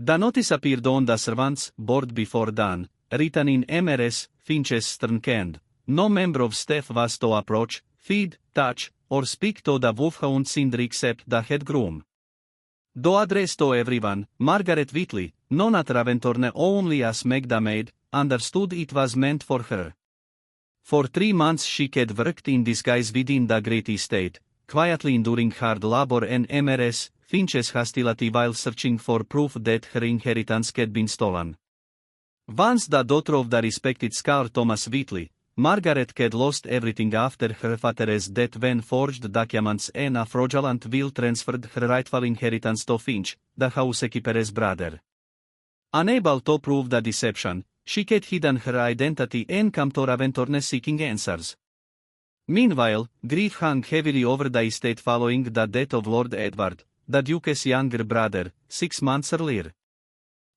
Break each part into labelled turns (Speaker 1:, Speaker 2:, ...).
Speaker 1: The notice appeared on the servants' board before dawn, written in Mrs. Finch's stern hand. No member of staff was to approach, feed, touch, or speak to the wolfhound Cinder except the head groom. Though addressed to everyone, Margaret Whitley, known at Raventorne only as Meg the maid, understood it was meant for her. For 3 months she had worked in disguise within the great estate, quietly enduring hard labor and Mrs. Finch's hostility while searching for proof that her inheritance had been stolen. Once the daughter of the respected scholar Thomas Whitley, Margaret had lost everything after her father's death when forged documents and a fraudulent will transferred her rightful inheritance to Finch, the housekeeper's brother. Unable to prove the deception, she had hidden her identity and come to Raventorne seeking answers. Meanwhile, grief hung heavily over the estate following the death of Lord Edward, the Duke's younger brother, 6 months earlier.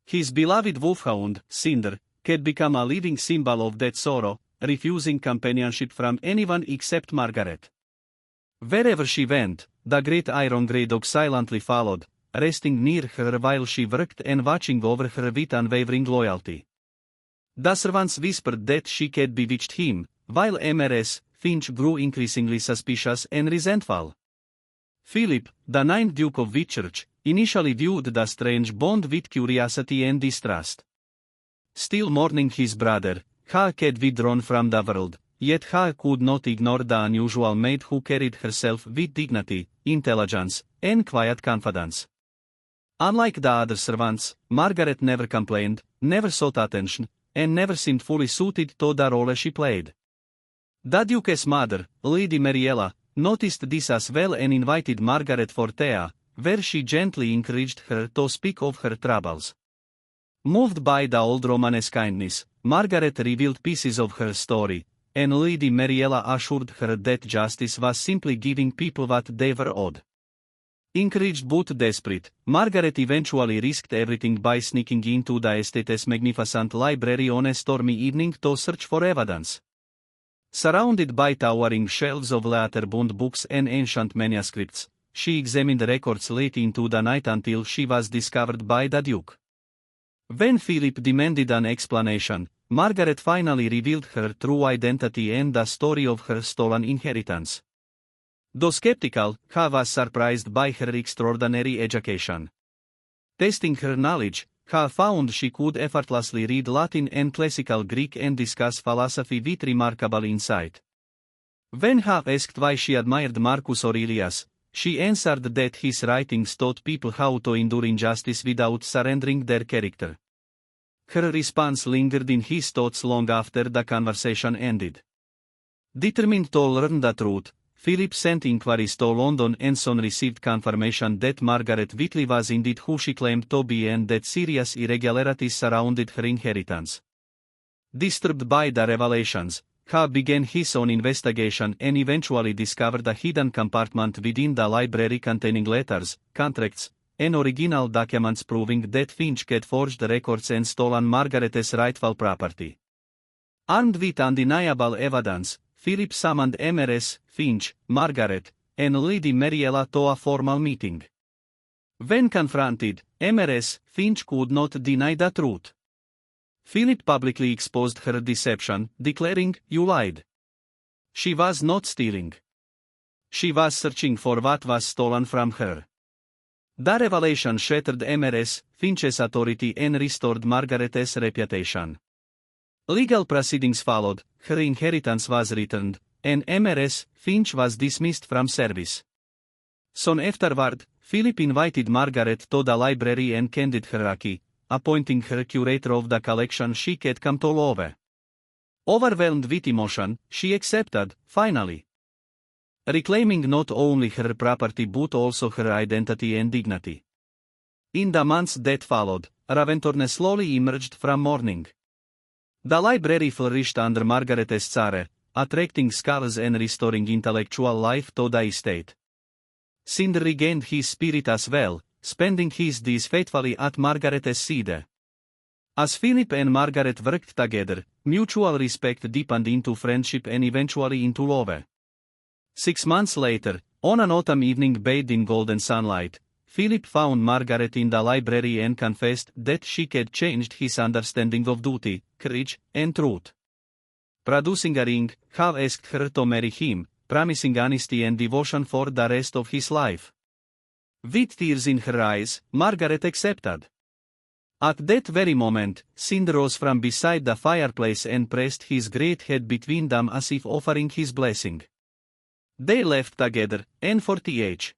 Speaker 1: His beloved wolfhound, Cinder, had become a living symbol of that sorrow, refusing companionship from anyone except Margaret. Wherever she went, the great iron grey dog silently followed, resting near her while she worked and watching over her with unwavering loyalty. The servants whispered that she had bewitched him, while Mrs. Finch grew increasingly suspicious and resentful. Philip, the ninth Duke of Whitchurch, initially viewed the strange bond with curiosity and distrust. Still mourning his brother, he had withdrawn from the world, yet he could not ignore the unusual maid who carried herself with dignity, intelligence, and quiet confidence. Unlike the other servants, Margaret never complained, never sought attention, and never seemed fully suited to the role she played. The Duke's mother, Lady Mariella, noticed this as well and invited Margaret for tea, where she gently encouraged her to speak of her troubles. Moved by the old Romanesque kindness, Margaret revealed pieces of her story, and Lady Mariella assured her that justice was simply giving people what they were owed. Encouraged but desperate, Margaret eventually risked everything by sneaking into the estate's magnificent library on a stormy evening to search for evidence. Surrounded by towering shelves of later-bound books and ancient manuscripts, she examined records late into the night until she was discovered by the Duke. When Philip demanded an explanation, Margaret finally revealed her true identity and the story of her stolen inheritance. Though skeptical, he was surprised by her extraordinary education. Testing her knowledge, he found she could effortlessly read Latin and classical Greek and discuss philosophy with remarkable insight. When he asked why she admired Marcus Aurelius, she answered that his writings taught people how to endure injustice without surrendering their character. Her response lingered in his thoughts long after the conversation ended. Determined to learn the truth, Philip sent inquiries to London and soon received confirmation that Margaret Whitley was indeed who she claimed to be and that serious irregularities surrounded her inheritance. Disturbed by the revelations, he began his own investigation and eventually discovered a hidden compartment within the library containing letters, contracts, and original documents proving that Finch had forged records and stolen Margaret's rightful property. Armed with undeniable evidence, Philip summoned Mrs. Finch, Margaret, and Lady Mariella to a formal meeting. When confronted, Mrs. Finch could not deny the truth. Philip publicly exposed her deception, declaring, "You lied. She was not stealing. She was searching for what was stolen from her." The revelation shattered Mrs. Finch's authority and restored Margaret's reputation. Legal proceedings followed, her inheritance was returned, and Mrs. Finch was dismissed from service. Soon afterward, Philip invited Margaret to the library and handed her a key, appointing her curator of the collection she had come to love. Overwhelmed with emotion, she accepted, finally. Reclaiming not only her property but also her identity and dignity. In the months that followed, Raventorne slowly emerged from mourning. The library flourished under Margaret's care, attracting scholars and restoring intellectual life to the estate. Cinder regained his spirit as well, spending his days faithfully at Margaret's side. As Philip and Margaret worked together, mutual respect deepened into friendship and eventually into love. 6 months later, on an autumn evening bathed in golden sunlight, Philip found Margaret in the library and confessed that she had changed his understanding of duty, courage, and truth. Producing a ring, Hal asked her to marry him, promising honesty and devotion for the rest of his life. With tears in her eyes, Margaret accepted. At that very moment, Sind rose from beside the fireplace and pressed his great head between them as if offering his blessing. They left together, and for th.